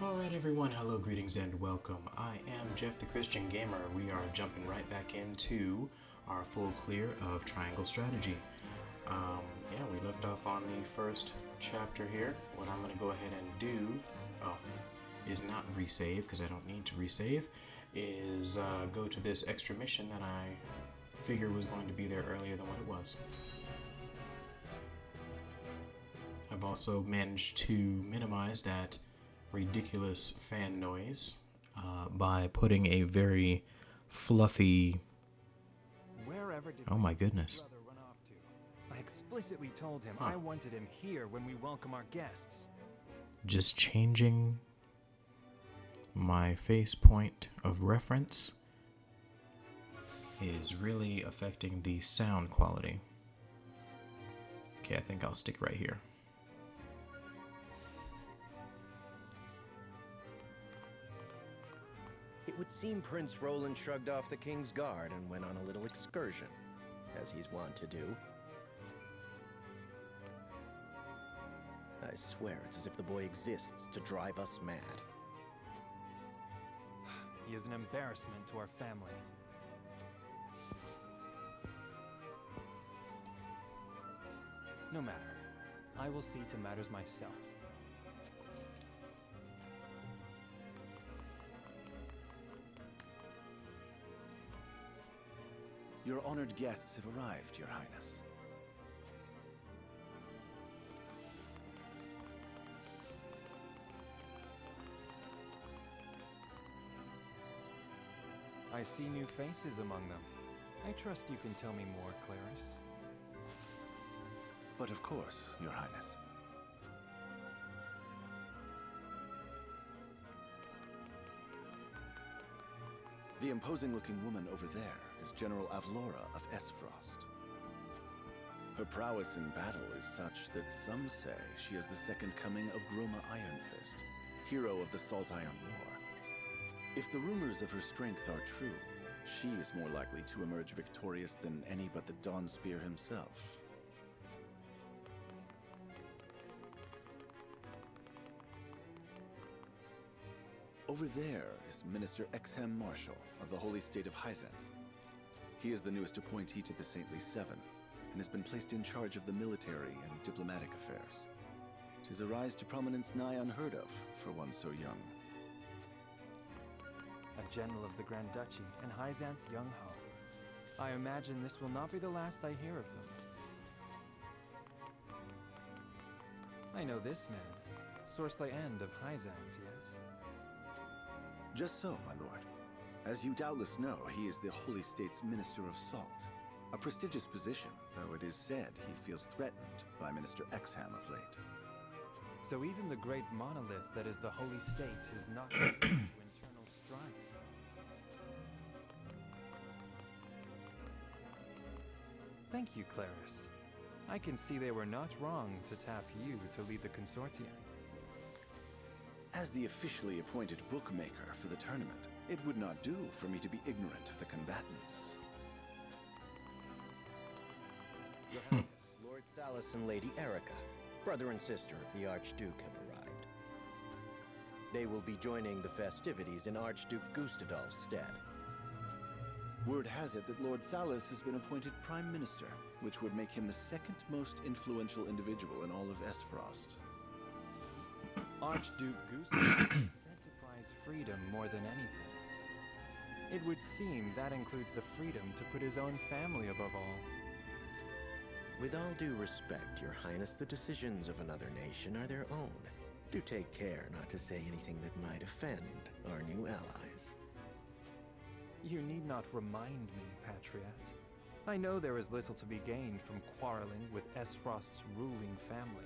Alright everyone, hello, greetings, and welcome. I am Jeff the Christian Gamer. We are jumping right back into our full clear of Triangle Strategy. Yeah, we left off on the first chapter here. What I'm going to go ahead and do, is not resave, because I don't need to resave, is go to this extra mission that I figure was going to be there earlier than what it was. I've also managed to minimize that ridiculous fan noise by putting a very fluffy... Oh my goodness. I explicitly told him I wanted him here when we welcome our guests. Just changing my face point of reference is really affecting the sound quality. Okay, I think I'll stick right here. It would seem Prince Roland shrugged off the King's Guard and went on a little excursion, as he's wont to do. I swear it's as if the boy exists to drive us mad. He is an embarrassment to our family. No matter. I will see to matters myself. Your honored guests have arrived, Your Highness. I see new faces among them. I trust you can tell me more, Clarice. But of course, Your Highness. The imposing-looking woman over there is General Avlora of Esfrost. Her prowess in battle is such that some say she is the second coming of Groma Ironfist, hero of the Salt Iron War. If the rumors of her strength are true, she is more likely to emerge victorious than any but the Dawnspear himself. Over there is Minister Exham Marshall of the Holy State of Hyzant. He is the newest appointee to the Saintly Seven, and has been placed in charge of the military and diplomatic affairs. 'Tis a rise to prominence nigh unheard of for one so young. A general of the Grand Duchy and Hyzant's young hope. I imagine this will not be the last I hear of them. I know this man, Sorsley End of Hyzant, yes? Just so, my lord. As you doubtless know, he is the Holy State's Minister of Salt. A prestigious position, though it is said he feels threatened by Minister Exham of late. So even the great monolith that is the Holy State is not immune to internal strife. Thank you, Clarice. I can see they were not wrong to tap you to lead the consortium. As the officially appointed bookmaker for the tournament, it would not do for me to be ignorant of the combatants. Your Highness, Lord Thalos and Lady Erica, brother and sister of the Archduke, have arrived. They will be joining the festivities in Archduke Gustadolf's stead. Word has it that Lord Thalos has been appointed Prime Minister, which would make him the second most influential individual in all of Esfrost. Archduke Gustaf is said to prize freedom more than anything. It would seem that includes the freedom to put his own family above all. With all due respect, Your Highness, the decisions of another nation are their own. Do take care not to say anything that might offend our new allies. You need not remind me, Patriot. I know there is little to be gained from quarreling with Esfrost's ruling family.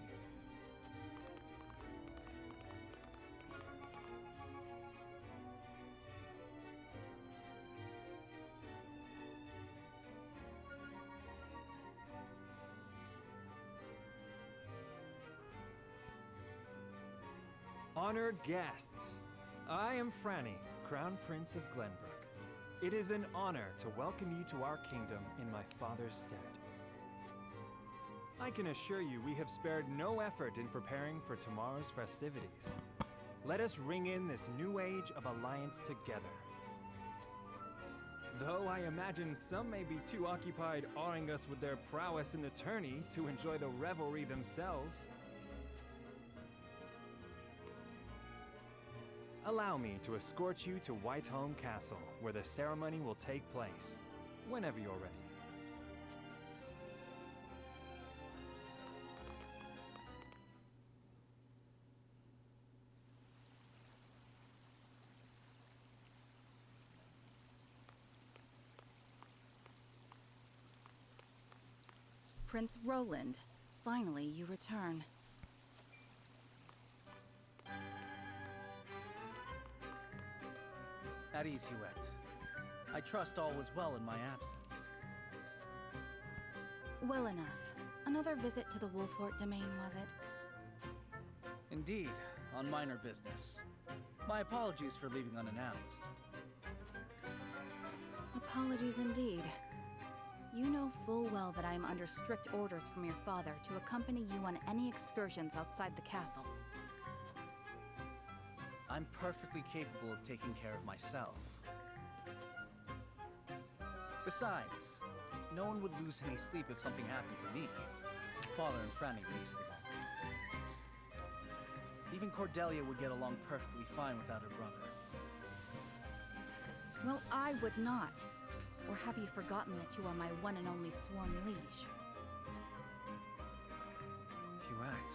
Honored guests, I am Franny, Crown Prince of Glenbrook. It is an honor to welcome you to our kingdom in my father's stead. I can assure you we have spared no effort in preparing for tomorrow's festivities. Let us ring in this new age of alliance together. Though I imagine some may be too occupied awing us with their prowess in the tourney to enjoy the revelry themselves. Allow me to escort you to Whiteholm Castle, where the ceremony will take place, whenever you're ready. Prince Roland, finally you return. At ease, Huette. I trust all was well in my absence. Well enough. Another visit to the Wolfort domain, was it? Indeed, on minor business. My apologies for leaving unannounced. Apologies indeed. You know full well that I am under strict orders from your father to accompany you on any excursions outside the castle. I'm perfectly capable of taking care of myself. Besides, no one would lose any sleep if something happened to me. Father and Franny least of all. Even Cordelia would get along perfectly fine without her brother. Well, I would not. Or have you forgotten that you are my one and only sworn liege? Huette.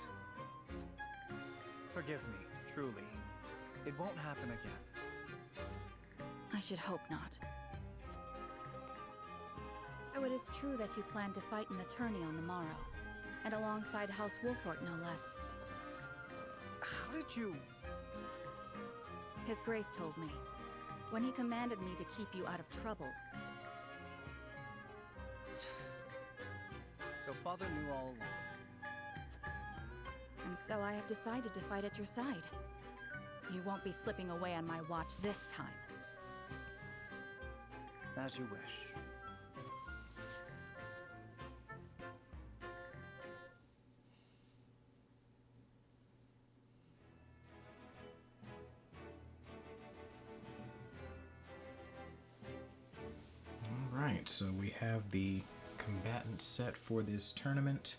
Forgive me, truly. It won't happen again. I should hope not. So it is true that you plan to fight in the tourney on the morrow, and alongside House Wolfort, no less. How did you... His Grace told me, when he commanded me to keep you out of trouble. So Father knew all along. And so I have decided to fight at your side. You won't be slipping away on my watch this time. As you wish. Alright, so we have the combatant set for this tournament.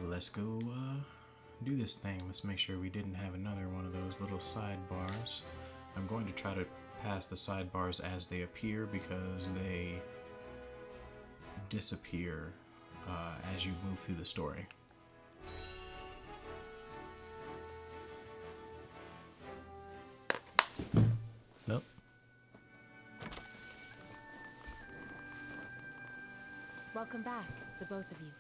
Let's go do this thing. Let's make sure we didn't have another one of those little sidebars. I'm going to try to pass the sidebars as they appear because they disappear as you move through the story. Nope. Welcome back, the both of you.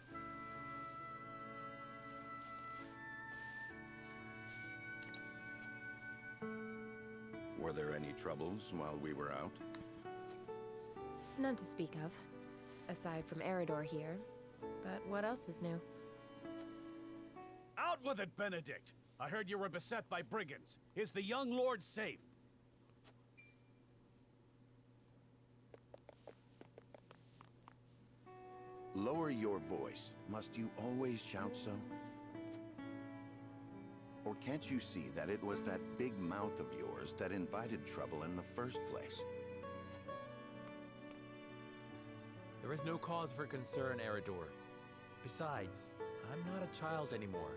Were there any troubles while we were out? None to speak of, aside from Eridor here. But what else is new? Out with it, Benedict! I heard you were beset by brigands. Is the young lord safe? Lower your voice. Must you always shout so? Or can't you see that it was that big mouth of yours that invited trouble in the first place? There is no cause for concern, Eridor. Besides, I'm not a child anymore.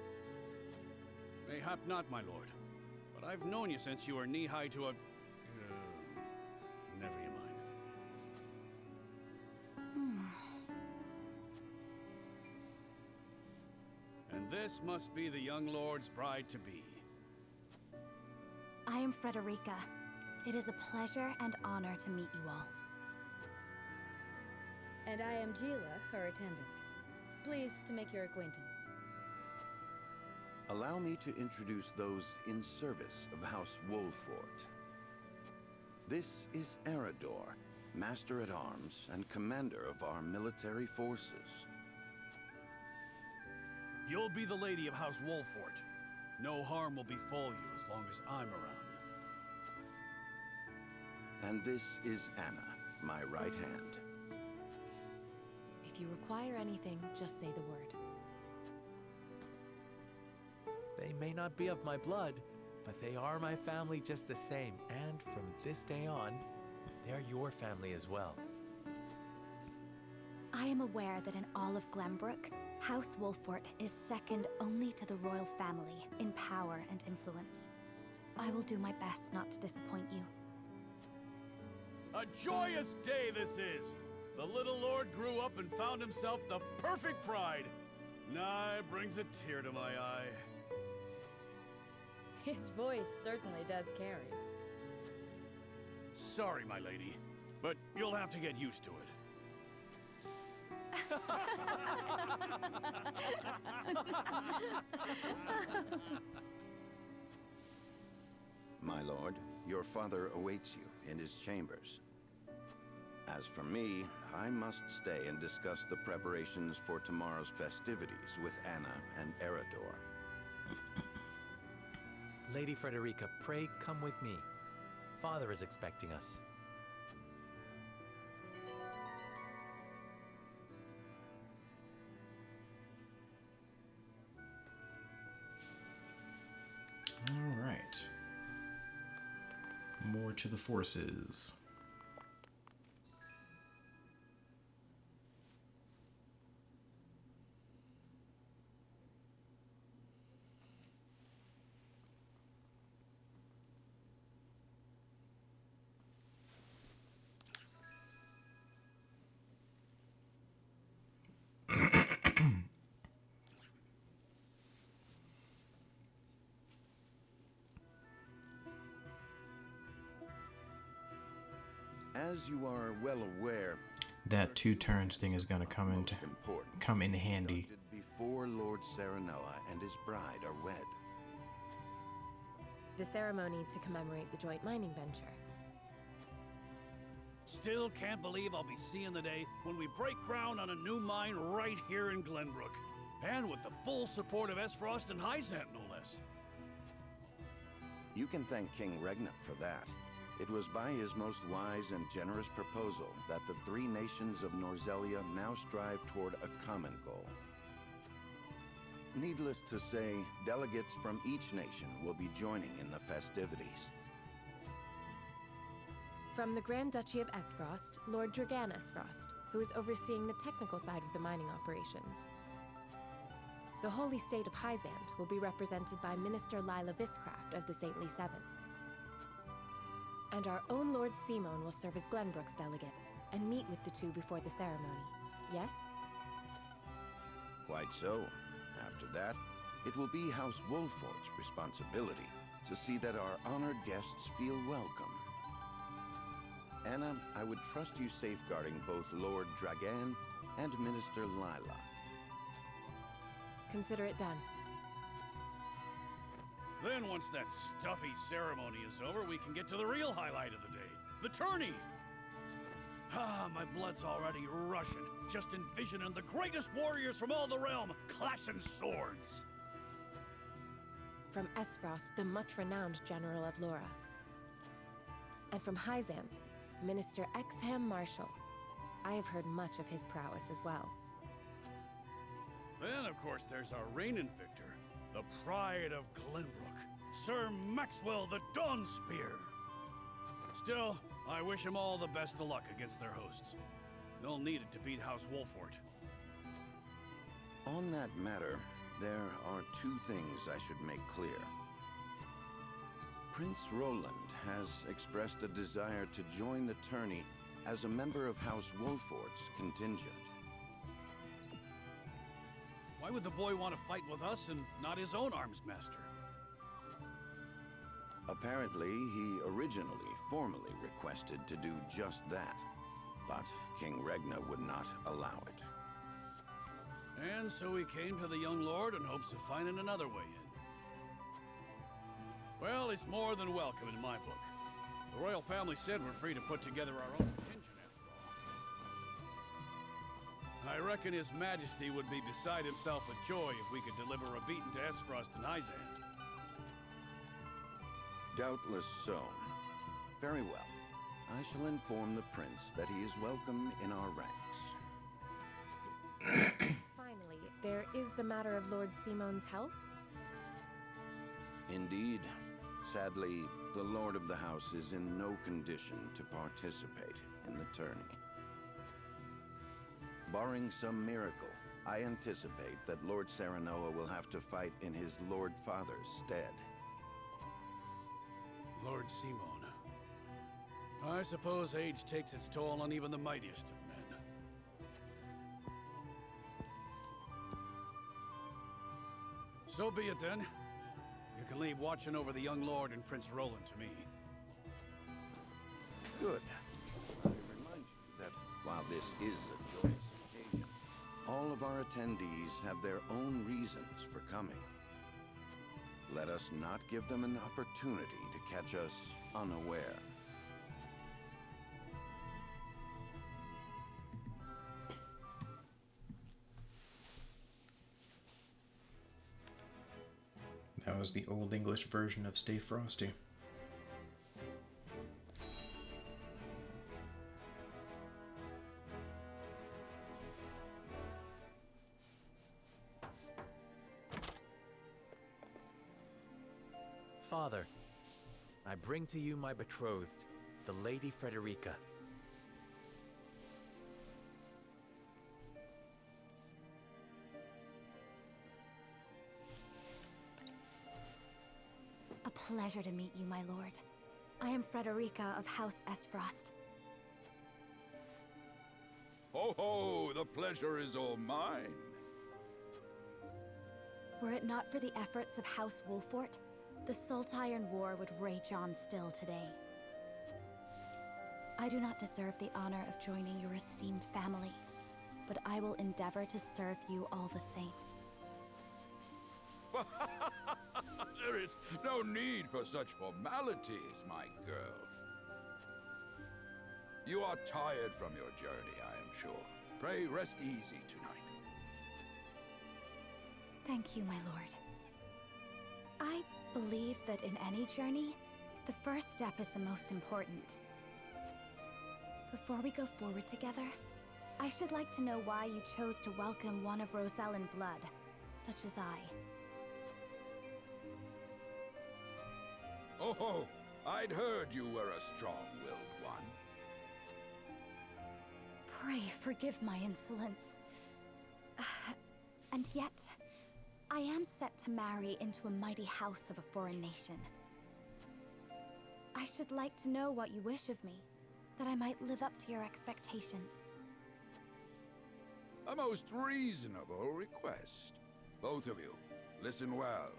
Mayhap not, my lord. But I've known you since you were knee-high to a... never you mind. And this must be the young lord's bride-to-be. I am Frederica. It is a pleasure and honor to meet you all. And I am Gila, her attendant. Pleased to make your acquaintance. Allow me to introduce those in service of House Wolfort. This is Eridor, Master-at-Arms and Commander of our military forces. You'll be the lady of House Wolfort. No harm will befall you as long as I'm around. And this is Anna, my right hand. If you require anything, just say the word. They may not be of my blood, but they are my family just the same, and from this day on, they're your family as well. I am aware that in all of Glenbrook, House Wolfort is second only to the royal family in power and influence. I will do my best not to disappoint you. A joyous day this is! The little lord grew up and found himself the perfect bride. Nigh brings a tear to my eye. His voice certainly does carry. Sorry, my lady, but you'll have to get used to it. My lord, your father awaits you in his chambers. As for me, I must stay and discuss the preparations for tomorrow's festivities with Anna and Eredor. Lady Frederica, pray come with me. Father is expecting us. All right. More to the forces. As you are well aware, that 2 turns thing is gonna come in handy. Before Lord Serenoa and his bride are wed. The ceremony to commemorate the joint mining venture. Still can't believe I'll be seeing the day when we break ground on a new mine right here in Glenbrook. And with the full support of Esfrost and Hyzant, no less. You can thank King Regna for that. It was by his most wise and generous proposal that the 3 nations of Norzelia now strive toward a common goal. Needless to say, delegates from each nation will be joining in the festivities. From the Grand Duchy of Esfrost, Lord Dragan Esfrost, who is overseeing the technical side of the mining operations. The Holy State of Hyzant will be represented by Minister Lila Viscraft of the Saintly Seven. And our own Lord Simon will serve as Glenbrook's delegate and meet with the 2 before the ceremony. Yes? Quite so. After that, it will be House Wolfort's responsibility to see that our honored guests feel welcome. Anna, I would trust you safeguarding both Lord Dragan and Minister Lila. Consider it done. Then once that stuffy ceremony is over, we can get to the real highlight of the day. The tourney! Ah, my blood's already rushing, just envisioning the greatest warriors from all the realm clashing swords. From Esfrost, the much-renowned General of Lora. And from Hyzant, Minister Exham Marshall. I have heard much of his prowess as well. Then, of course, there's our reigning victor, the pride of Glenbrook, Sir Maxwell the Dawnspear. Still, I wish him all the best of luck against their hosts. They'll need it to beat House Wolfort. On that matter, there are 2 things I should make clear. Prince Roland has expressed a desire to join the tourney as a member of House Wolfort's contingent. Why would the boy want to fight with us and not his own arms master? Apparently, he originally formally requested to do just that, but King Regna would not allow it. And so he came to the young lord in hopes of finding another way in. Well, he's more than welcome in my book. The royal family said we're free to put together our own contingent after all. I reckon His Majesty would be beside himself with joy if we could deliver a beating to Esfrost and Hyzant. Doubtless so. Very well. I shall inform the prince that he is welcome in our ranks. Finally, there is the matter of Lord Simon's health. Indeed. Sadly, the Lord of the House is in no condition to participate in the tourney. Barring some miracle, I anticipate that Lord Serenoa will have to fight in his Lord Father's stead. Lord Simon. I suppose age takes its toll on even the mightiest of men. So be it then. You can leave watching over the young lord and Prince Roland to me. Good. I remind you that while this is a joyous occasion, all of our attendees have their own reasons for coming. Let us not give them an opportunity to catch us unaware. That was the Old English version of Stay Frosty. Father, I bring to you my betrothed, the Lady Frederica. A pleasure to meet you, my lord. I am Frederica of House Esfrost. Ho ho! The pleasure is all mine. Were it not for the efforts of House Wolfort, the Saltiron War would rage on still today. I do not deserve the honor of joining your esteemed family, but I will endeavor to serve you all the same. There is no need for such formalities, my girl. You are tired from your journey, I am sure. Pray rest easy tonight. Thank you, my lord. I believe that in any journey, the first step is the most important. Before we go forward together, I should like to know why you chose to welcome one of Rosellan blood, such as I. Oh ho! I'd heard you were a strong-willed one. Pray forgive my insolence. And yet, I am set to marry into a mighty house of a foreign nation. I should like to know what you wish of me, that I might live up to your expectations. A most reasonable request. Both of you, listen well.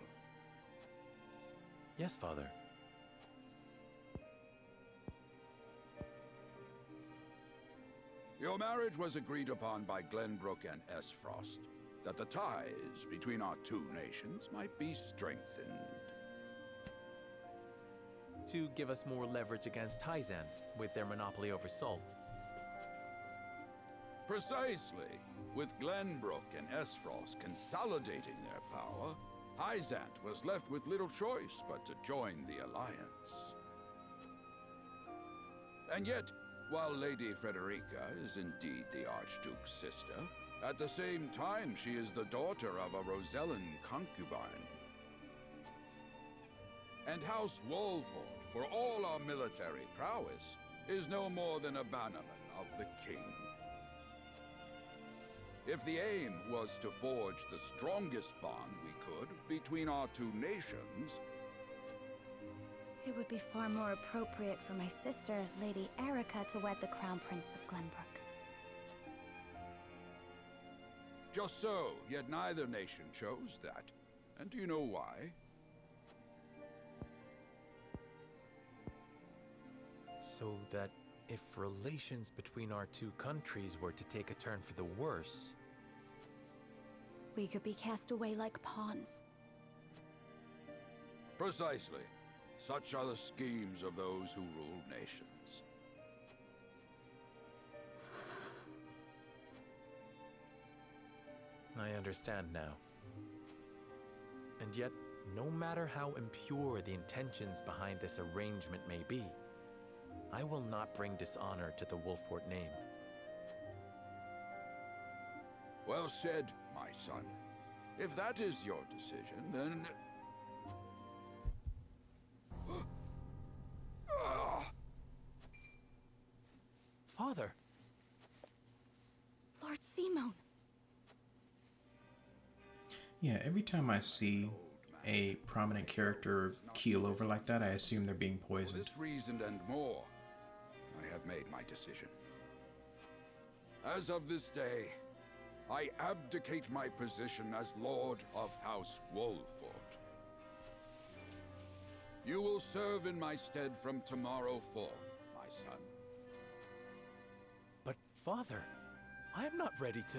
Yes, Father. Your marriage was agreed upon by Glenbrook and Esfrost, that the ties between our two nations might be strengthened. To give us more leverage against Hyzant with their monopoly over salt. Precisely. With Glenbrook and Esfrost consolidating their power, Hyzant was left with little choice but to join the alliance. And yet, while Lady Frederica is indeed the Archduke's sister, at the same time she is the daughter of a Rosellan concubine. And House Wolfort, for all our military prowess, is no more than a bannerman of the king. If the aim was to forge the strongest bond we could between our two nations, It would be far more appropriate for my sister, Lady Erica, to wed the Crown Prince of Glenbrook. just so, yet neither nation chose that. And do you know why? So that if relations between our two countries were to take a turn for the worse... We could be cast away like pawns. Precisely. Such are the schemes of those who rule nations. I understand now. And yet, no matter how impure the intentions behind this arrangement may be, I will not bring dishonor to the Wolfort name. Well said, my son. If that is your decision, then... Father! Lord Simone! Yeah, every time I see a prominent character keel over like that, I assume they're being For poisoned. this reason and more, I have made my decision. As of this day, I abdicate my position as Lord of House Wolfort. You will serve in my stead from tomorrow forth, my son. But, Father, I am not ready to...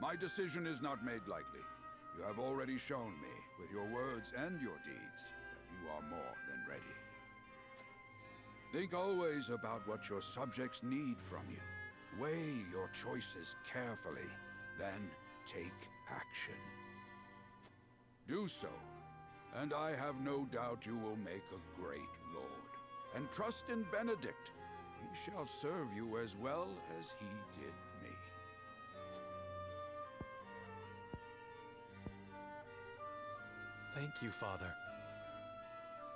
My decision is not made lightly. You have already shown me, with your words and your deeds, that you are more than ready. Think always about what your subjects need from you. Weigh your choices carefully, then take action. Do so, and I have no doubt you will make a great lord. And trust in Benedict. He shall serve you as well as he did me. Thank you, Father.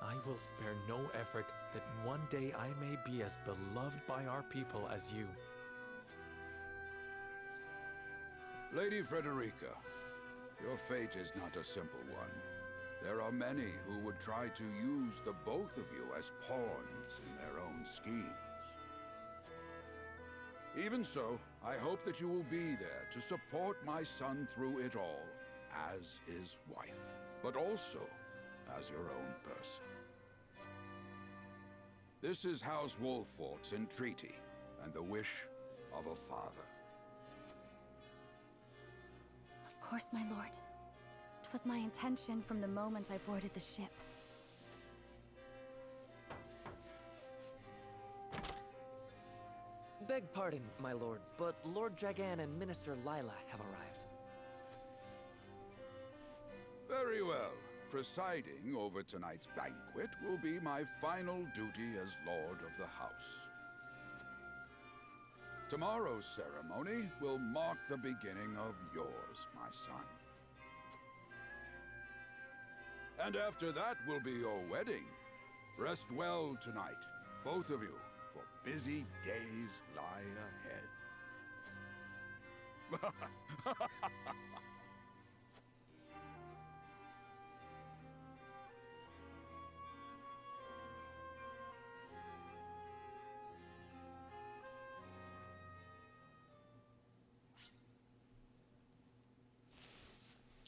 I will spare no effort that one day I may be as beloved by our people as you. Lady Frederica, your fate is not a simple one. There are many who would try to use the both of you as pawns in their own schemes. Even so, I hope that you will be there to support my son through it all, as his wife, but also as your own person. This is House Wolfort's entreaty, and the wish of a father. Of course, my lord. It was my intention from the moment I boarded the ship. Beg pardon, my lord, but Lord Dragan and Minister Lila have arrived. Very well. Presiding over tonight's banquet will be my final duty as Lord of the House. Tomorrow's ceremony will mark the beginning of yours, my son. And after that will be your wedding. Rest well tonight, both of you, for busy days lie ahead.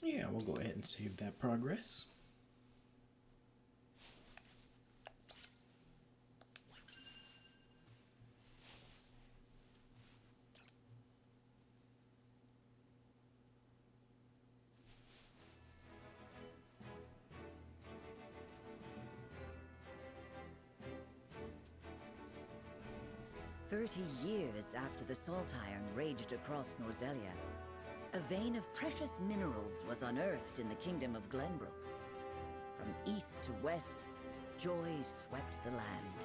Yeah, we'll go ahead and save that progress. Years after the Salt Iron raged across Norzelia, a vein of precious minerals was unearthed in the kingdom of Glenbrook. From east to west, joy swept the land.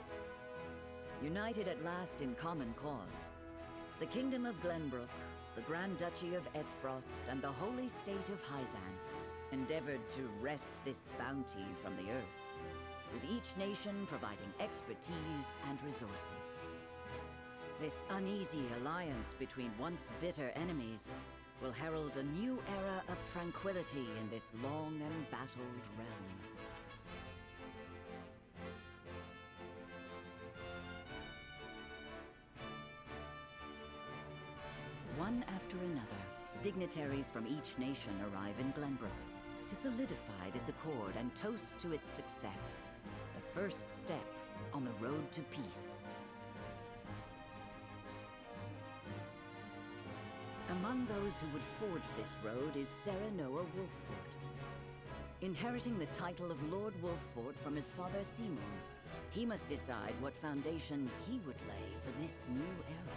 United at last in common cause, the kingdom of Glenbrook, the Grand Duchy of Esfrost, and the holy state of Hyzant endeavored to wrest this bounty from the earth, with each nation providing expertise and resources. This uneasy alliance between once bitter enemies will herald a new era of tranquility in this long embattled realm. One after another, dignitaries from each nation arrive in Glenbrook to solidify this accord and toast to its success, the first step on the road to peace. Among those who would forge this road is Serenoa Wolffort. Inheriting the title of Lord Wolffort from his father Simon, he must decide what foundation he would lay for this new era.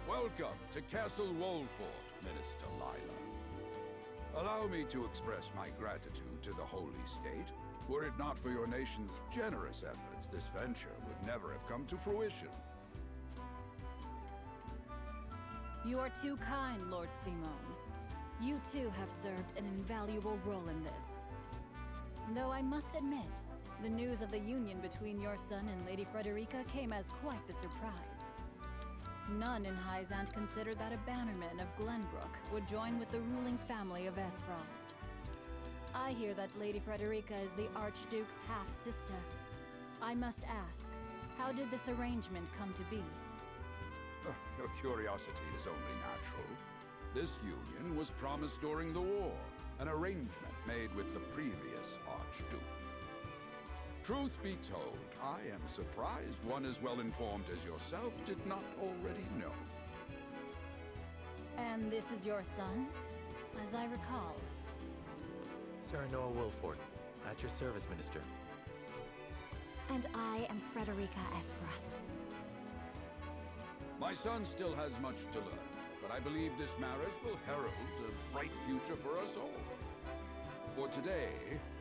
Welcome to Castle Wolffort, Minister Lila. Allow me to express my gratitude to the Holy State. Were it not for your nation's generous efforts, this venture would never have come to fruition. You are too kind, Lord Simone. You too have served an invaluable role in this. Though I must admit, the news of the union between your son and Lady Frederica came as quite the surprise. None in Hyzant considered that a bannerman of Glenbrook would join with the ruling family of Esfrost. I hear that Lady Frederica is the Archduke's half-sister. I must ask, how did this arrangement come to be? Your curiosity is only natural. This union was promised during the war, an arrangement made with the previous Archduke. Truth be told, I am surprised one as well informed as yourself did not already know. And this is your son? As I recall. Serenoa Wolfort, at your service, Minister. And I am Frederica Esfrost. My son still has much to learn, but I believe this marriage will herald a bright future for us all. For today,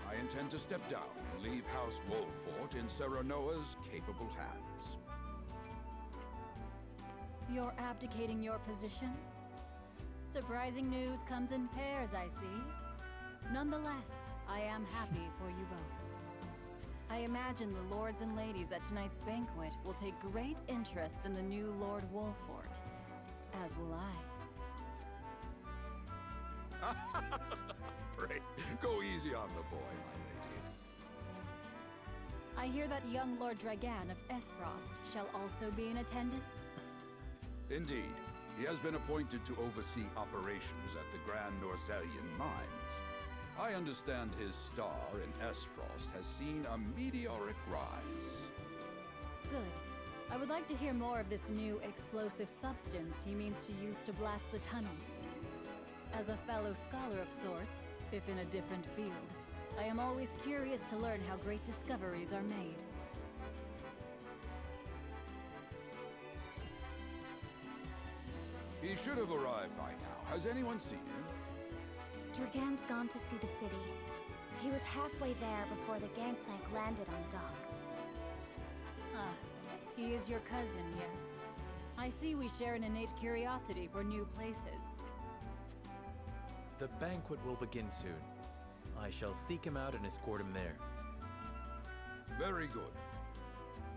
I intend to step down and leave House Wolfort in Serenoa's capable hands. You're abdicating your position? Surprising news comes in pairs, I see. Nonetheless, I am happy for you both. I imagine the lords and ladies at tonight's banquet will take great interest in the new Lord Wolfort, as will I. Pray, go easy on the boy, my lady. I hear that young Lord Dragan of Esfrost shall also be in attendance? Indeed. He has been appointed to oversee operations at the Grand Norzelian mines. I understand his star in Esfrost has seen a meteoric rise. Good. I would like to hear more of this new explosive substance he means to use to blast the tunnels. As a fellow scholar of sorts, if in a different field, I am always curious to learn how great discoveries are made. He should have arrived by now. Has anyone seen him? Dragan's gone to see the city. He was halfway there before the gangplank landed on the docks. Ah, he is your cousin, yes. I see we share an innate curiosity for new places. The banquet will begin soon. I shall seek him out and escort him there. Very good.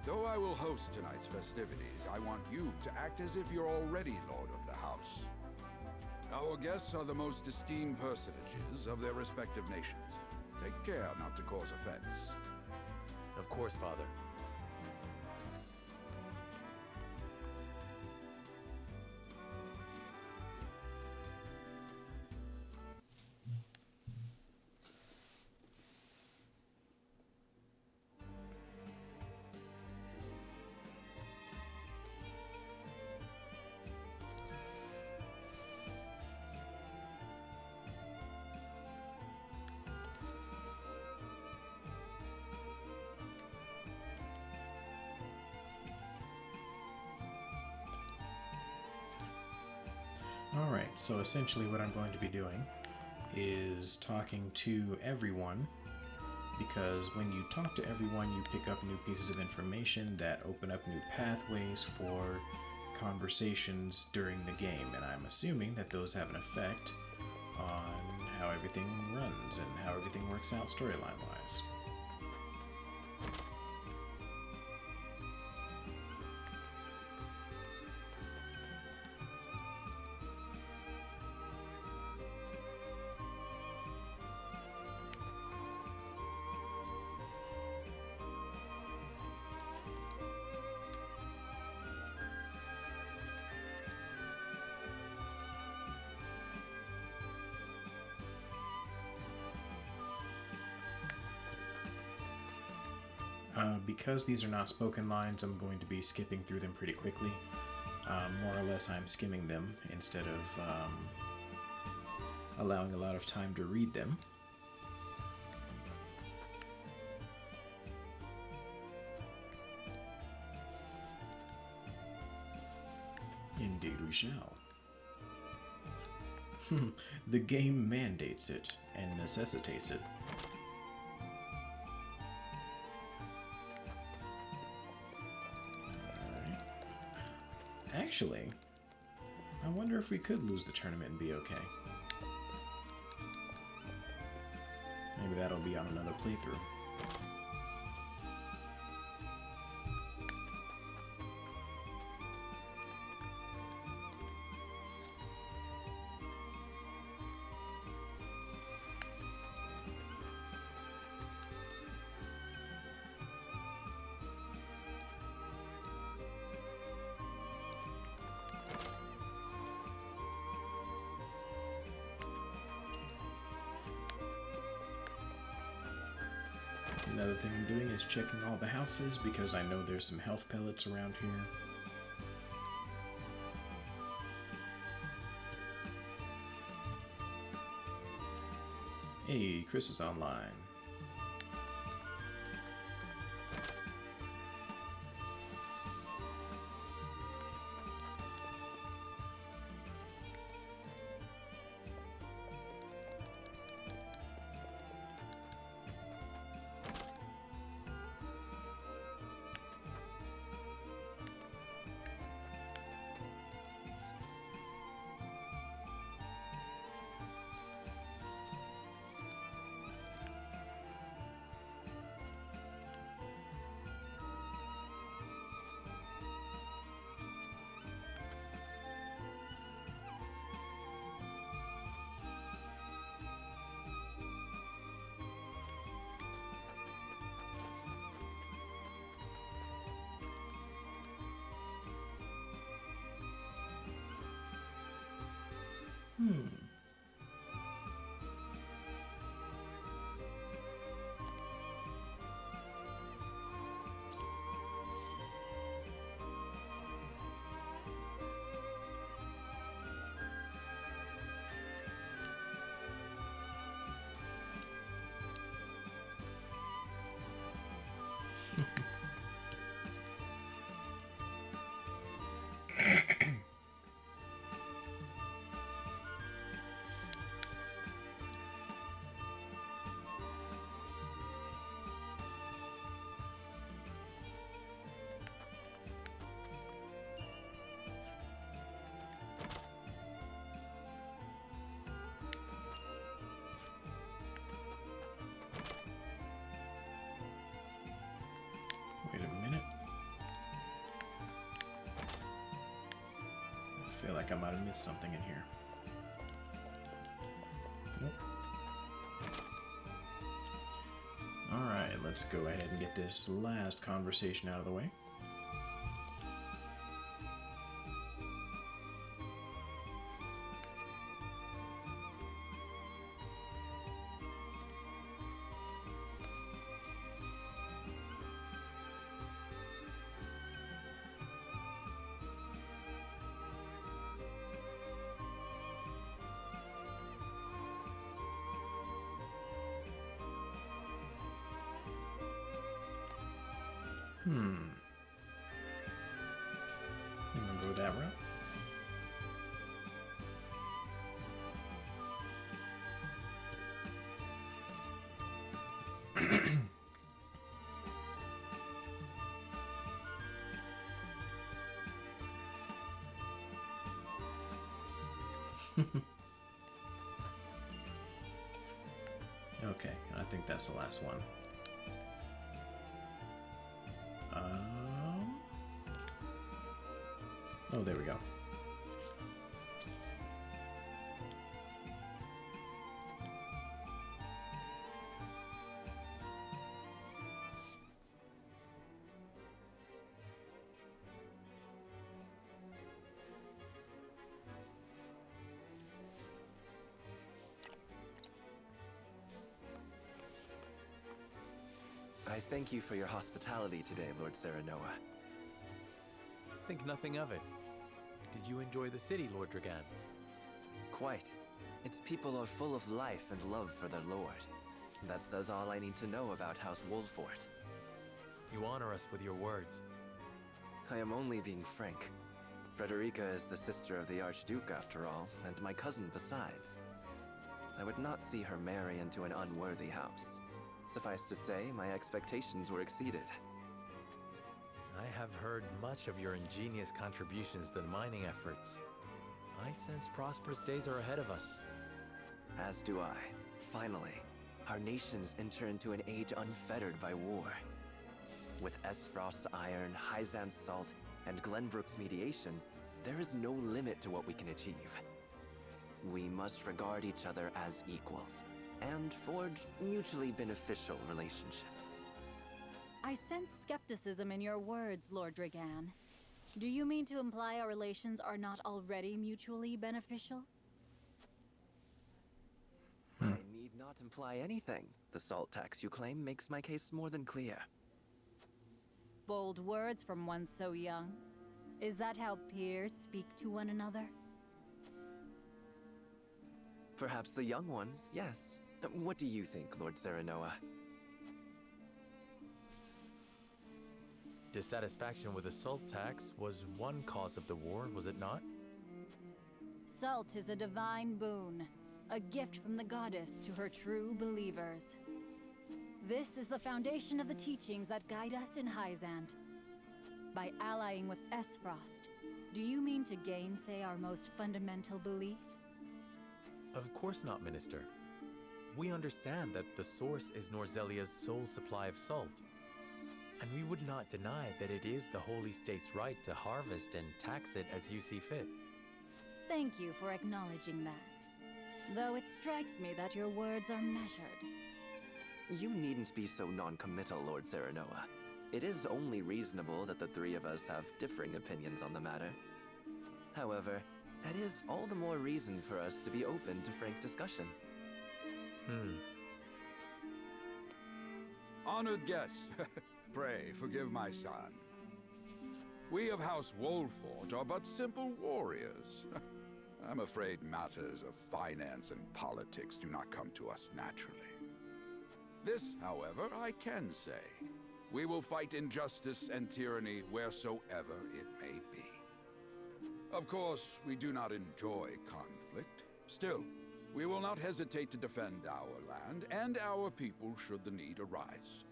Though I will host tonight's festivities, I want you to act as if you're already Lord of the House. Our guests are the most esteemed personages of their respective nations. Take care not to cause offense. Of course, Father. Alright, so essentially what I'm going to be doing is talking to everyone, because when you talk to everyone you pick up new pieces of information that open up new pathways for conversations during the game, and I'm assuming that those have an effect on how everything runs and how everything works out storyline-wise. Because these are not spoken lines, I'm going to be skipping through them pretty quickly. More or less, I'm skimming them instead of allowing a lot of time to read them. Indeed we shall. The game mandates it and necessitates it. Alright. Actually, I wonder if we could lose the tournament and be okay. Maybe that'll be on another playthrough. Another thing I'm doing is checking all the houses because I know there's some health pellets around here. Hey, Chris is online. Wait a minute. I feel like I might have missed something in here. Nope. Alright, let's go ahead and get this last conversation out of the way. You wanna go that route? Okay, I think that's the last one. Oh, there we go. I thank you for your hospitality today, Lord Serenoa. Think nothing of it. Did you enjoy the city, Lord Dragan? Quite. Its people are full of life and love for their lord. That says all I need to know about House Wolfort. You honor us with your words. I am only being frank. Frederica is the sister of the Archduke, after all, and my cousin besides. I would not see her marry into an unworthy house. Suffice to say, my expectations were exceeded. I have heard much of your ingenious contributions to the mining efforts. I sense prosperous days are ahead of us. As do I. Finally, our nations enter into an age unfettered by war. With Esfrost's iron, Hyzan's salt, and Glenbrook's mediation, there is no limit to what we can achieve. We must regard each other as equals, and forge mutually beneficial relationships. I sense skepticism in your words, Lord Dragan. Do you mean to imply our relations are not already mutually beneficial? I need not imply anything. The salt tax you claim makes my case more than clear. Bold words from one so young. Is that how peers speak to one another? Perhaps the young ones, yes. What do you think, Lord Serenoa? Dissatisfaction with the salt tax was one cause of the war, was it not? Salt is a divine boon, a gift from the goddess to her true believers. This is the foundation of the teachings that guide us in Hyzant. By allying with Esfrost, do you mean to gainsay our most fundamental beliefs? Of course not, Minister. We understand that the source is Norzelia's sole supply of salt. And we would not deny that it is the Holy State's right to harvest and tax it as you see fit. Thank you for acknowledging that. Though it strikes me that your words are measured. You needn't be so non-committal, Lord Serenoa. It is only reasonable that the three of us have differing opinions on the matter. However, that is all the more reason for us to be open to frank discussion. Honored guests, pray forgive my son. We of House Wolfort are but simple warriors. I'm afraid matters of finance and politics do not come to us naturally. This, however, I can say. We will fight injustice and tyranny wheresoever it may be. Of course, we do not enjoy conflict. Still, we will not hesitate to defend our land and our people should the need arise.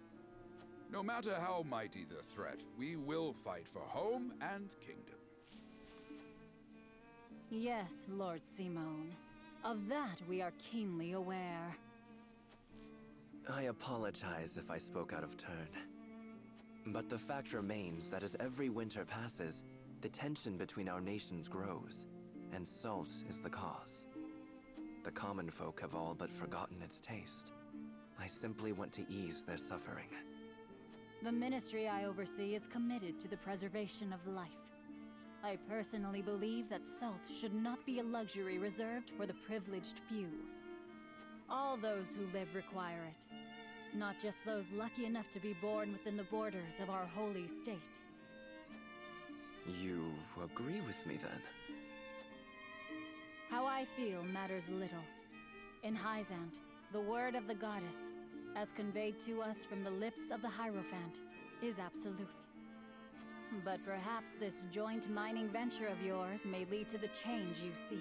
No matter how mighty the threat, we will fight for home and kingdom. Yes, Lord Simone. Of that we are keenly aware. I apologize if I spoke out of turn. But the fact remains that as every winter passes, the tension between our nations grows, and salt is the cause. The common folk have all but forgotten its taste. I simply want to ease their suffering. The ministry I oversee is committed to the preservation of life. I personally believe that salt should not be a luxury reserved for the privileged few. All those who live require it, not just those lucky enough to be born within the borders of our holy state. You agree with me, then? How I feel matters little. In Hyzant, the word of the goddess, as conveyed to us from the lips of the Hierophant, is absolute. But perhaps this joint mining venture of yours may lead to the change you seek.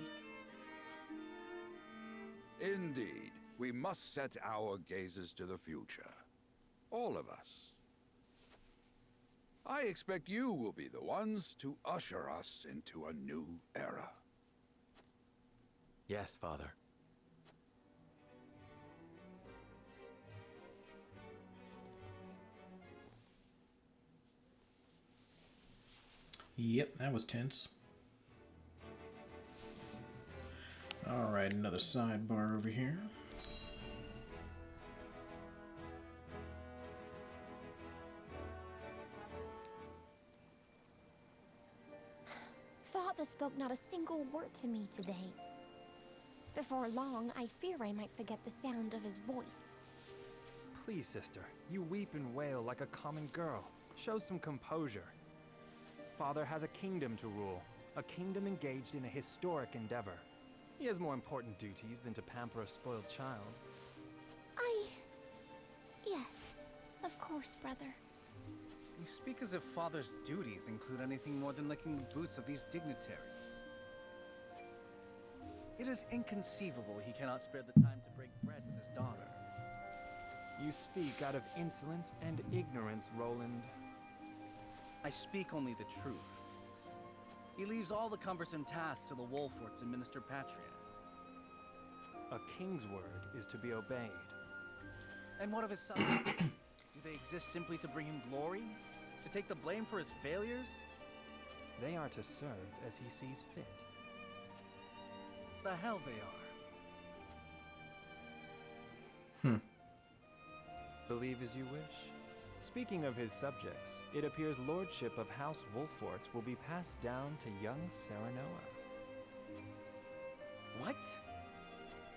Indeed, we must set our gazes to the future. All of us. I expect you will be the ones to usher us into a new era. Yes, Father. Yep, that was tense. Alright, another sidebar over here. Father spoke not a single word to me today. Before long, I fear I might forget the sound of his voice. Please, sister, you weep and wail like a common girl. Show some composure. Father has a kingdom to rule, a kingdom engaged in a historic endeavor. He has more important duties than to pamper a spoiled child. Yes, of course, brother. You speak as if Father's duties include anything more than licking the boots of these dignitaries. It is inconceivable he cannot spare the time to break bread with his daughter. You speak out of insolence and ignorance, Roland. I speak only the truth. He leaves all the cumbersome tasks to the Wolforts and Minister Patriot. A king's word is to be obeyed. And what of his subjects? Do they exist simply to bring him glory? To take the blame for his failures? They are to serve as he sees fit. The hell they are. Believe as you wish. Speaking of his subjects, it appears lordship of House Wolfort will be passed down to young Serenoa. What?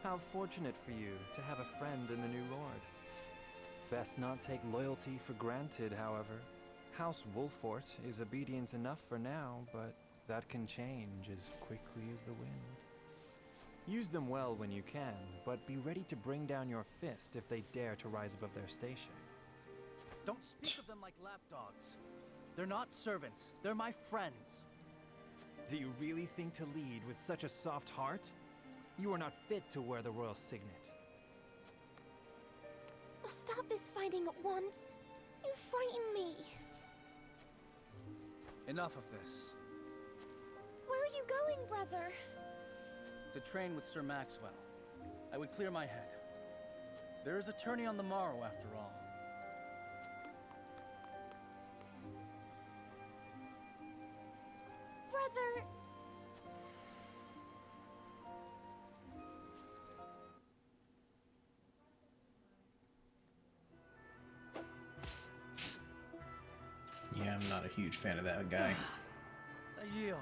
How fortunate for you to have a friend in the new lord. Best not take loyalty for granted, however. House Wolfort is obedient enough for now, but that can change as quickly as the wind. Use them well when you can, but be ready to bring down your fist if they dare to rise above their station. Don't speak of them like lapdogs. They're not servants, they're my friends. Do you really think to lead with such a soft heart? You are not fit to wear the royal signet. Oh, stop this fighting at once. You frighten me. Enough of this. Where are you going, brother? To train with Sir Maxwell. I would clear my head. There is a tourney on the morrow, after all. Brother... Yeah, I'm not a huge fan of that guy. I yield.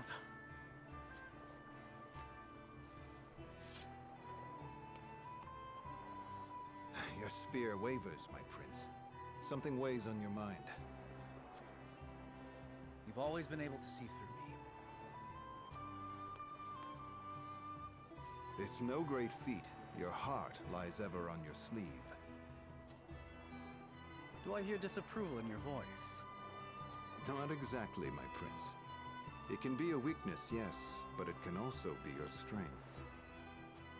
Your spear wavers, my prince. Something weighs on your mind. You've always been able to see through me. It's no great feat. Your heart lies ever on your sleeve. Do I hear disapproval in your voice? Not exactly, my prince. It can be a weakness, yes, but it can also be your strength.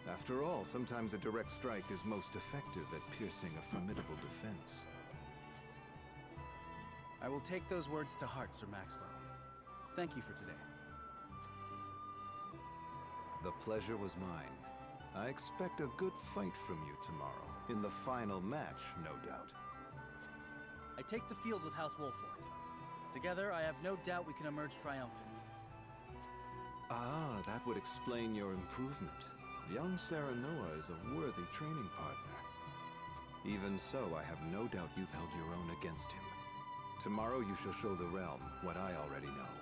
After all, sometimes a direct strike is most effective at piercing a formidable defense. I will take those words to heart, Sir Maxwell. Thank you for today. The pleasure was mine. I expect a good fight from you tomorrow. In the final match, no doubt. I take the field with House Wolfort. Together, I have no doubt we can emerge triumphant. Ah, that would explain your improvement. Young Serenoa is a worthy training partner. Even so, I have no doubt you've held your own against him. Tomorrow you shall show the realm what I already know.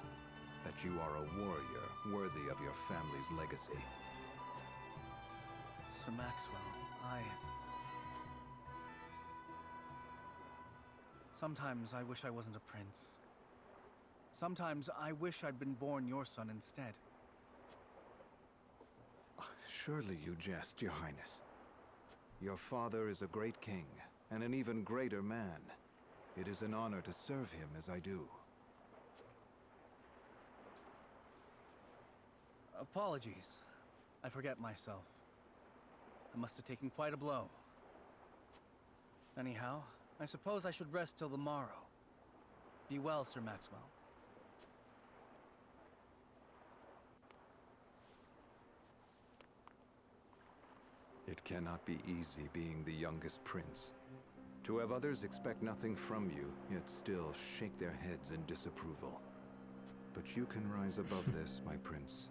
That you are a warrior worthy of your family's legacy. Sir Maxwell, Sometimes I wish I wasn't a prince. Sometimes I wish I'd been born your son instead. Surely you jest, Your Highness. Your father is a great king, and an even greater man. It is an honor to serve him as I do. Apologies. I forget myself. I must have taken quite a blow. Anyhow, I suppose I should rest till the morrow. Be well, Sir Maxwell. It cannot be easy being the youngest prince. To have others expect nothing from you, yet still shake their heads in disapproval. But you can rise above this, my prince.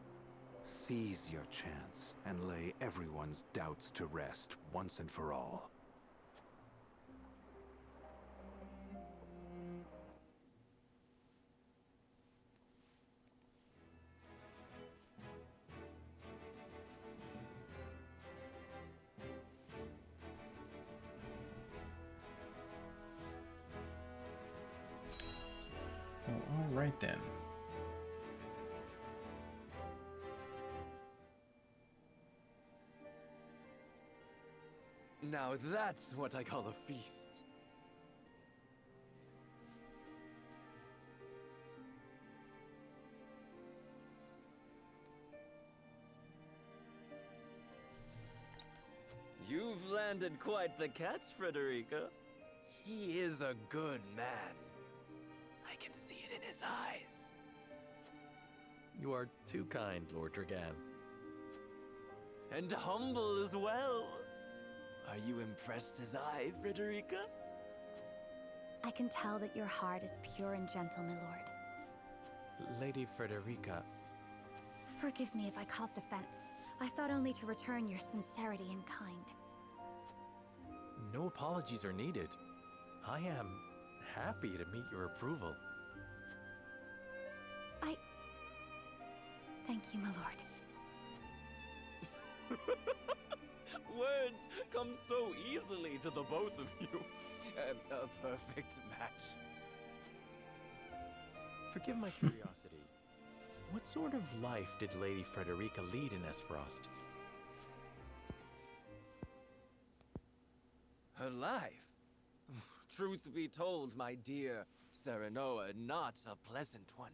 Seize your chance and lay everyone's doubts to rest once and for all. Well, all right then. Now that's what I call a feast. landed quite the catch, Frederica. He is a good man. I can see it in his eyes. You are too kind, Lord Dragan. And humble as well. Are you impressed as I, Frederica? I can tell that your heart is pure and gentle, my lord. Lady Frederica. Forgive me if I caused offense. I thought only to return your sincerity and kind. No apologies are needed. I am happy to meet your approval. Thank you, my lord. Words come so easily to the both of you. A perfect match. Forgive my curiosity. What sort of life did Lady Frederica lead in Esfrost? Her life? Truth be told, my dear Serenoa, not a pleasant one.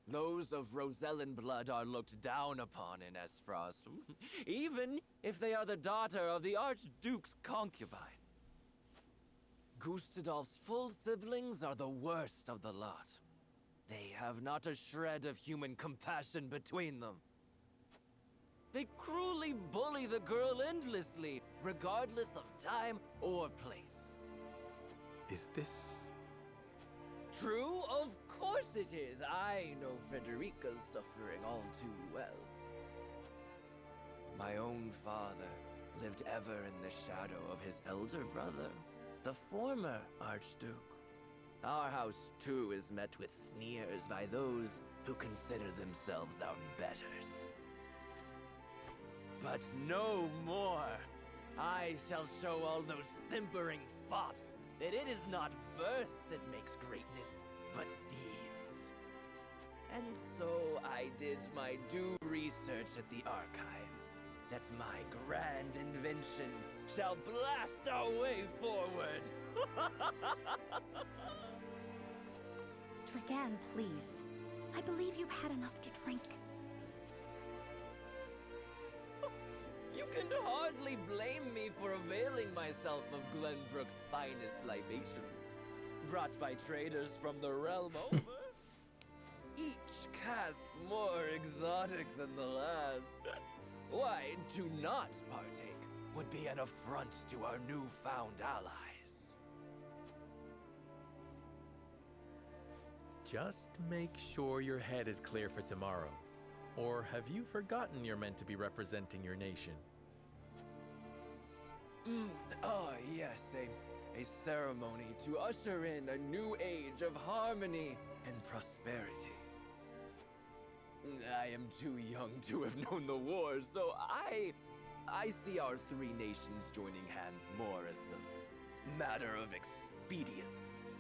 Those of Rosellan blood are looked down upon in Esfrost, even if they are the daughter of the Archduke's concubine. Gustadolf's full siblings are the worst of the lot. They have not a shred of human compassion between them. They cruelly bully the girl endlessly, regardless of time or place. Is this... True? Of course it is. I know Frederica's suffering all too well. My own father lived ever in the shadow of his elder brother, the former Archduke. Our house, too, is met with sneers by those who consider themselves our betters. But no more! I shall show all those simpering fops that it is not birth that makes greatness, but deeds. And so I did my due research at the archives, that my grand invention shall blast our way forward. Dragan, please. I believe you've had enough to drink. You can hardly blame me for availing myself of Glenbrook's finest libations, brought by traders from the realm over. Each cask more exotic than the last. Why, to not partake would be an affront to our newfound allies. Just make sure your head is clear for tomorrow. Or have you forgotten you're meant to be representing your nation? Yes, a ceremony to usher in a new age of harmony and prosperity. I am too young to have known the war, so I see our three nations joining hands more as a matter of expedience.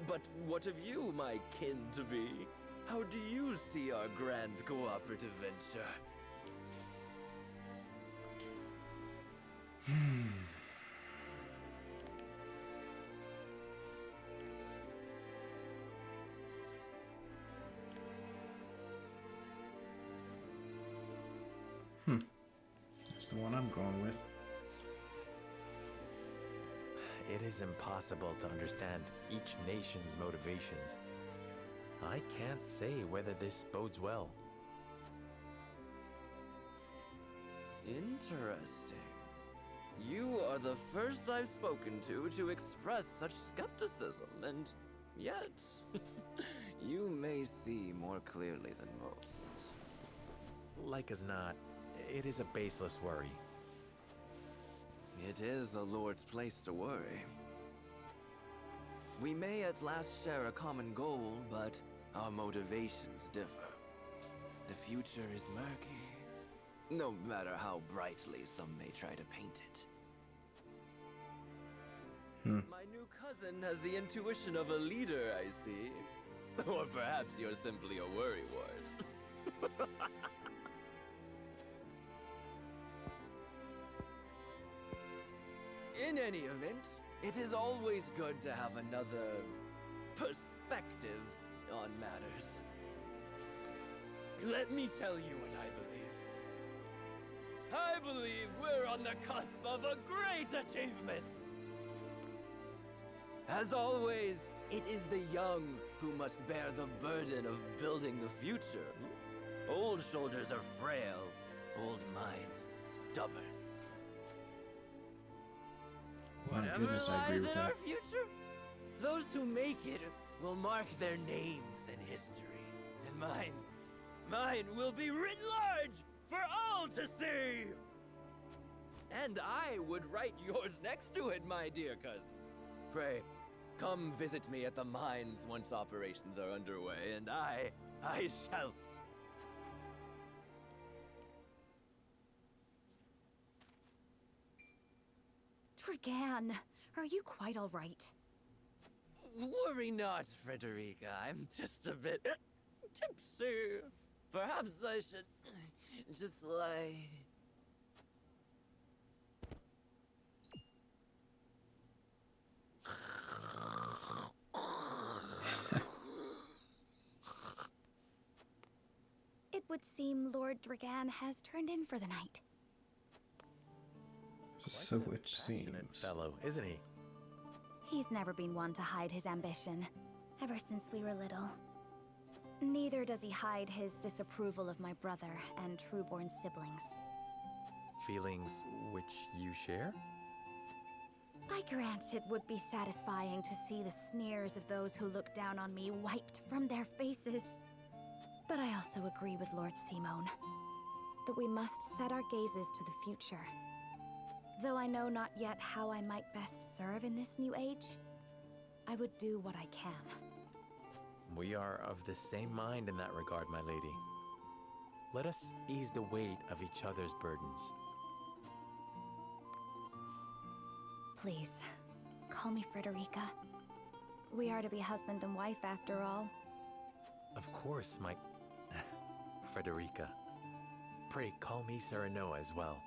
But what of you, my kin-to-be? How do you see our grand cooperative venture? That's the one I'm going with. It is impossible to understand each nation's motivations. I can't say whether this bodes well. Interesting. You are the first I've spoken to express such skepticism, and yet, you may see more clearly than most. Like as not, it is a baseless worry. It is a lord's place to worry. We may at last share a common goal, but our motivations differ. The future is murky, no matter how brightly some may try to paint it. My new cousin has the intuition of a leader, I see. Or perhaps you're simply a worrywart. In any event, it is always good to have another perspective on matters. Let me tell you what I believe. believe we're on the cusp of a great achievement! As always, it is the young who must bear the burden of building the future. Old shoulders are frail, old minds stubborn. My goodness, I agree with in our that. future, those who make it will mark their names in history. And mine will be written large for all to see! And I would write yours next to it, my dear cousin. Pray, come visit me at the mines once operations are underway, and I shall... Dragan, are you quite all right? Worry not, Frederica. I'm just a bit tipsy. Perhaps I should just lie. It would seem Lord Dragan has turned in for the night. So it seems. Fellow, isn't he? He's never been one to hide his ambition, ever since we were little. Neither does he hide his disapproval of my brother and Trueborn siblings. Feelings which you share? I grant it would be satisfying to see the sneers of those who look down on me wiped from their faces. But I also agree with Lord Simone, that we must set our gazes to the future. Though I know not yet how I might best serve in this new age, I would do what I can. We are of the same mind in that regard, my lady. Let us ease the weight of each other's burdens. Please, call me Frederica. We are to be husband and wife after all. Of course, my... Frederica. Pray call me Serenoa as well.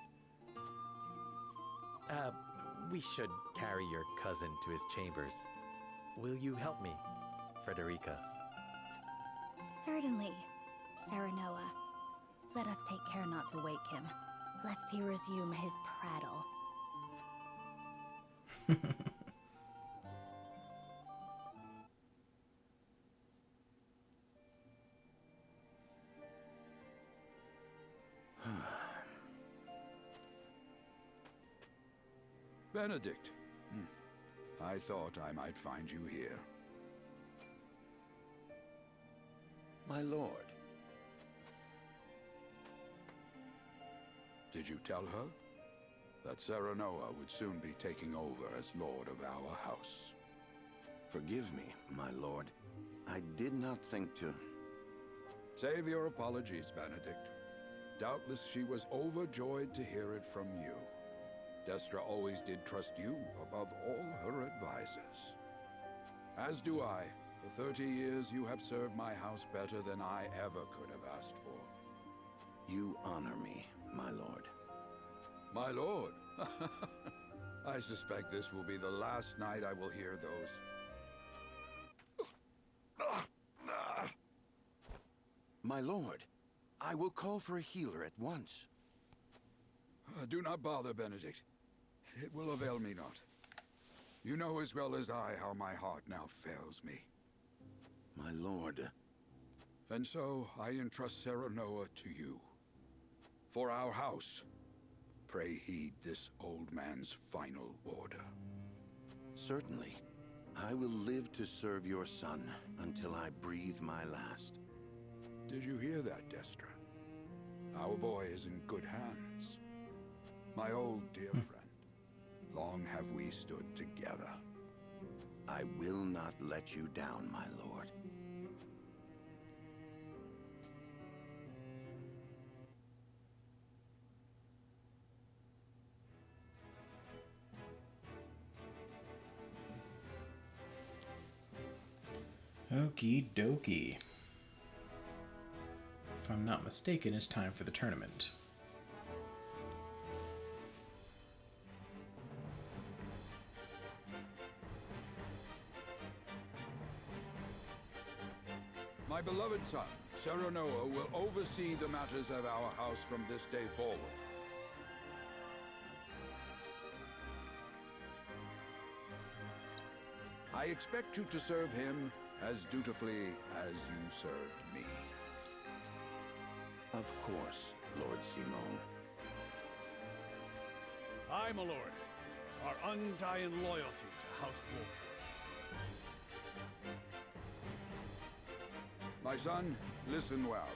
We should carry your cousin to his chambers. Will you help me, Frederica? Certainly, Serenoa. Let us take care not to wake him, lest he resume his prattle. Benedict. I thought I might find you here. My lord. Did you tell her that Serenoa would soon be taking over as lord of our house? Forgive me, my lord. I did not think to... Save your apologies, Benedict. Doubtless she was overjoyed to hear it from you. Destra always did trust you above all her advisors. As do I. For 30 years you have served my house better than I ever could have asked for. You honor me, my lord. My lord? I suspect this will be the last night I will hear those. My lord, I will call for a healer at once. Do not bother, Benedict. It will avail me not. You know as well as I how my heart now fails me. My lord. And so I entrust Serenoa to you. For our house, pray heed this old man's final order. Certainly. I will live to serve your son until I breathe my last. Did you hear that, Destra? Our boy is in good hands. My old dear friend. Long have we stood together. I will not let you down, my lord. Okie dokie. If I'm not mistaken, it's time for the tournament. My beloved son, Serenoa, will oversee the matters of our house from this day forward. I expect you to serve him as dutifully as you served me. Of course, Lord Simone. Aye, my lord. Our undying loyalty to House Wolford. My son, listen well.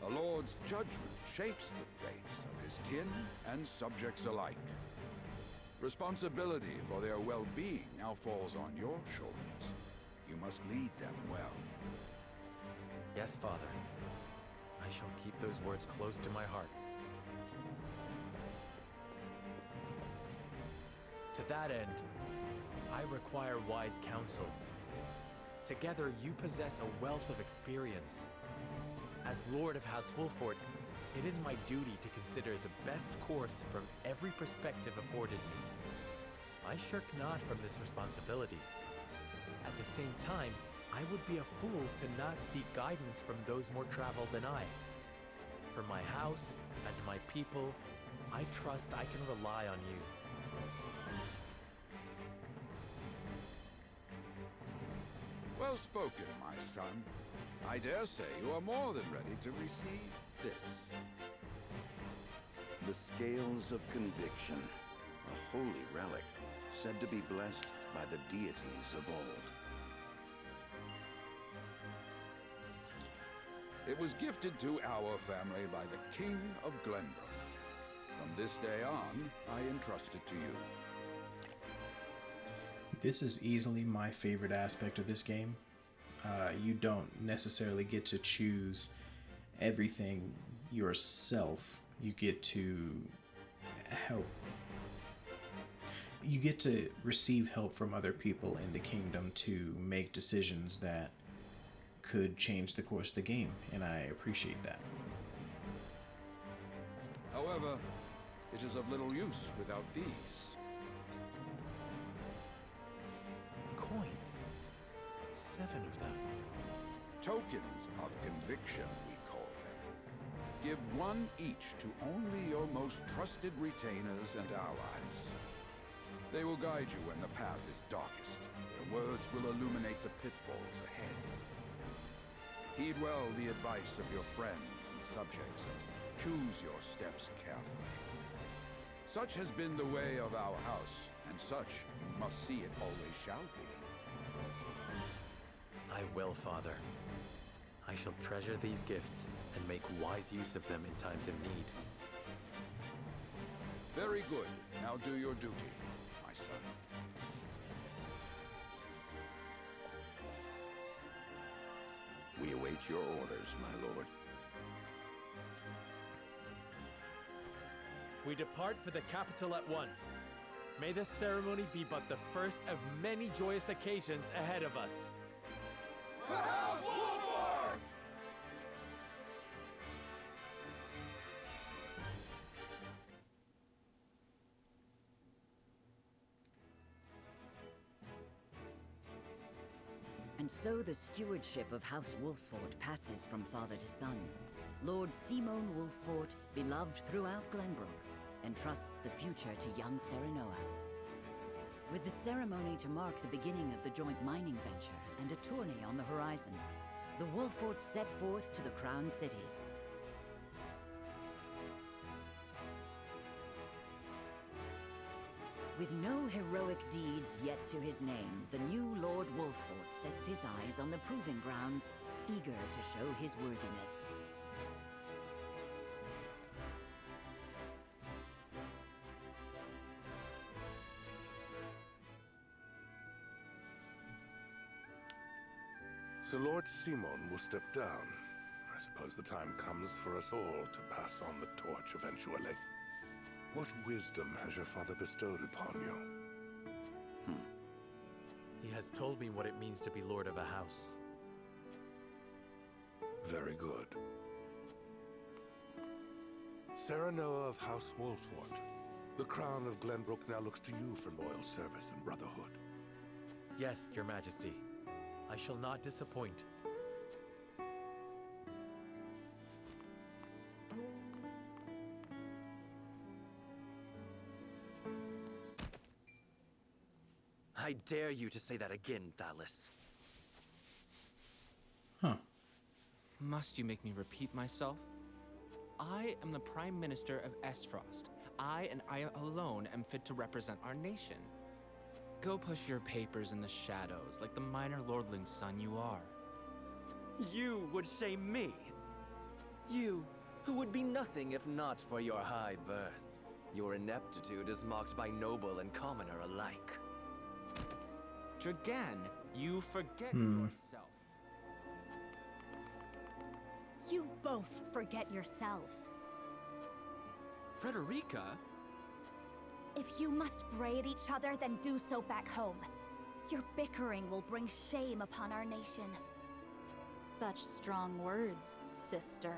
The Lord's judgment shapes the fates of his kin and subjects alike. Responsibility for their well-being now falls on your shoulders. You must lead them well. Yes, Father. I shall keep those words close to my heart. To that end, I require wise counsel. Together, you possess a wealth of experience. As Lord of House Wolford, it is my duty to consider the best course from every perspective afforded me. I shirk not from this responsibility. At the same time, I would be a fool to not seek guidance from those more traveled than I. For my house and my people, I trust I can rely on you. Well spoken, my son. I dare say you are more than ready to receive this. The Scales of Conviction, a holy relic, said to be blessed by the deities of old. It was gifted to our family by the King of Glenbrook. From this day on, I entrust it to you. This is easily my favorite aspect of this game. You don't necessarily get to choose everything yourself. You get to help. You get to receive help from other people in the kingdom to make decisions that could change the course of the game, and I appreciate that. However, it is of little use without these. Coins. 7 of them. Tokens of conviction, we call them. Give one each to only your most trusted retainers and allies. They will guide you when the path is darkest. Their words will illuminate the pitfalls ahead. Heed well the advice of your friends and subjects, and choose your steps carefully. Such has been the way of our house, and such you must see it always shall be. I will, Father. I shall treasure these gifts and make wise use of them in times of need. Very good. Now do your duty, my son. We await your orders, my lord. We depart for the capital at once. May this ceremony be but the first of many joyous occasions ahead of us. To House Wolford! And so the stewardship of House Wolford passes from father to son. Lord Simone Wolford, beloved throughout Glenbrook, entrusts the future to young Serenoa. With the ceremony to mark the beginning of the joint mining venture and a tourney on the horizon, the Wolfords set forth to the Crown City. With no heroic deeds yet to his name, the new Lord Wolford sets his eyes on the proving grounds, eager to show his worthiness. So Lord Simone will step down. I suppose the time comes for us all to pass on the torch eventually. What wisdom has your father bestowed upon you? He has told me what it means to be lord of a house. Very good. Serenoa of House Wolford, the crown of Glenbrook now looks to you for loyal service and brotherhood. Yes, Your Majesty. I shall not disappoint. I dare you to say that again, Thallus. Huh. Must you make me repeat myself? I am the Prime Minister of Esfrost. I and I alone am fit to represent our nation. Go push your papers in the shadows like the minor lordling's son you are. You would shame me. You, who would be nothing if not for your high birth. Your ineptitude is mocked by noble and commoner alike. Dragan, you forget yourself. You both forget yourselves. Frederica? If you must bray at each other, then do so back home. Your bickering will bring shame upon our nation. Such strong words, sister.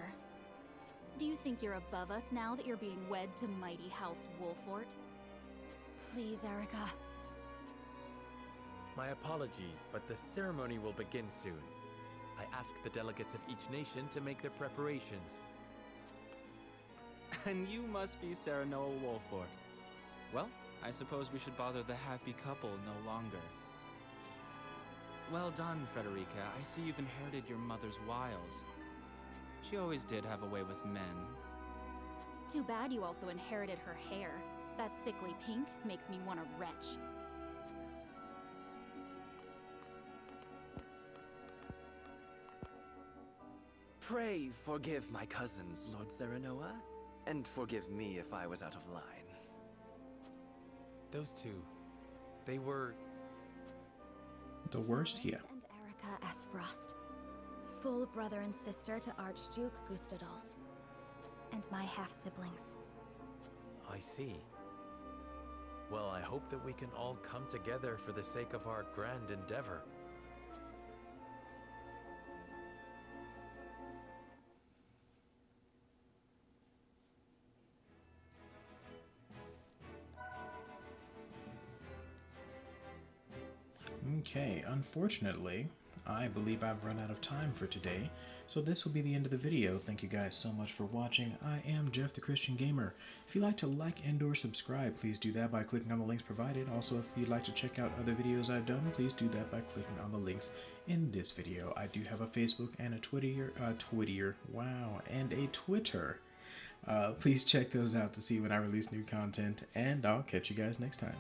Do you think you're above us now that you're being wed to mighty House Wolfort? Please, Erica. My apologies, but the ceremony will begin soon. I ask the delegates of each nation to make their preparations. And you must be Serenoa Wolfort. Well, I suppose we should bother the happy couple no longer. Well done, Frederica. I see you've inherited your mother's wiles. She always did have a way with men. Too bad you also inherited her hair. That sickly pink makes me want to retch. Pray forgive my cousins, Lord Serenoa, and forgive me if I was out of line. Those two, they were... the worst, yeah. And Erica Esfrost. Full brother and sister to Archduke Gustadolf. And my half-siblings. I see. Well, I hope that we can all come together for the sake of our grand endeavor. Okay, unfortunately, I believe I've run out of time for today, so this will be the end of the video. Thank you guys so much for watching. I am Jeff the Christian Gamer. If you'd like to like and or subscribe, please do that by clicking on the links provided. Also, if you'd like to check out other videos I've done, please do that by clicking on the links in this video. I do have a Facebook and a Twitter, and a Twitter. Please check those out to see when I release new content, and I'll catch you guys next time.